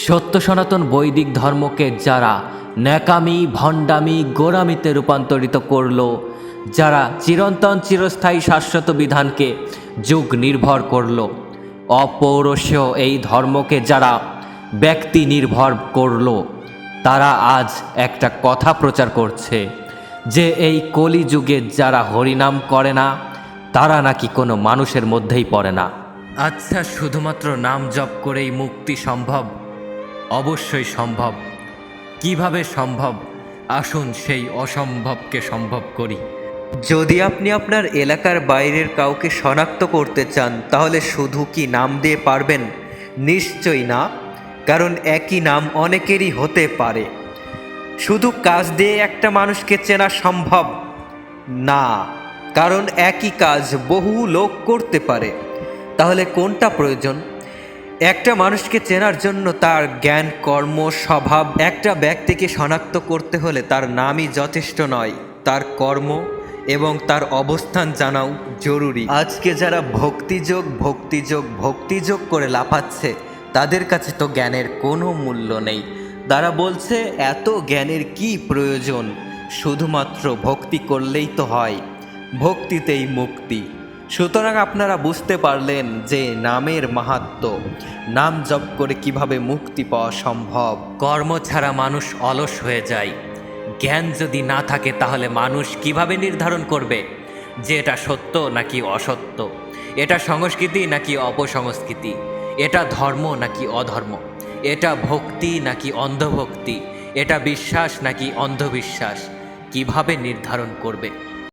সত্য সনাতন বৈদিক ধর্মকে যারা ন্যাকামি ভণ্ডামি গোঁড়ামিতে রূপান্তরিত করল, যারা চিরন্তন চিরস্থায়ী শাশ্বত বিধানকে যুগ নির্ভর করল, অপৌরসীয় এই ধর্মকে যারা ব্যক্তি নির্ভর করল, তারা আজ একটা কথা প্রচার করছে যে এই কলিযুগে যারা হরিনাম করে না তারা নাকি কোনো মানুষের মধ্যেই পড়ে না। আচ্ছা, শুধুমাত্র নাম জপ করেই মুক্তি সম্ভব? অবশ্যই সম্ভব। কিভাবে সম্ভব? আসুন সেই অসম্ভবকে সম্ভব করি। যদি আপনি আপনার এলাকার বাইরের কাউকে শনাক্ত করতে চান, তাহলে শুধু কি নাম দিয়ে পারবেন? নিশ্চয়ই না, কারণ একই নাম অনেকেরই হতে পারে। শুধু কাজ দিয়ে একটা মানুষকে চেনা সম্ভব না, কারণ একই কাজ বহু লোক করতে পারে। তাহলে কোনটা প্রয়োজন? একটা মানুষকে চেনার জন্য তার জ্ঞান, কর্ম, স্বভাব। একটা ব্যক্তিকে শনাক্ত করতে হলে তার নামই যথেষ্ট নয়, তার কর্ম এবং তার অবস্থান জানাও জরুরি। আজকে যারা ভক্তিযোগ ভক্তিযোগ ভক্তিযোগ করে লাফাচ্ছে, তাদের কাছে তো জ্ঞানের কোনো মূল্য নেই। তারা বলছে এত জ্ঞানের কি প্রয়োজন, শুধুমাত্র ভক্তি করলেই তো হয়, ভক্তিতেই মুক্তি। সুতরাং আপনারা বুঝতে পারলেন যে নামের মাহাত্ম্য, নাম জপ করে কিভাবে মুক্তি পাওয়া সম্ভব। কর্ম ছাড়া মানুষ অলস হয়ে যায়। জ্ঞান যদি না থাকে তাহলে মানুষ কিভাবে নির্ধারণ করবে যে এটা সত্য নাকি অসত্য, এটা সংস্কৃতি নাকি অপসংস্কৃতি, এটা ধর্ম নাকি অধর্ম, এটা ভক্তি নাকি অন্ধভক্তি, এটা বিশ্বাস নাকি অন্ধবিশ্বাস? কিভাবে নির্ধারণ করবে?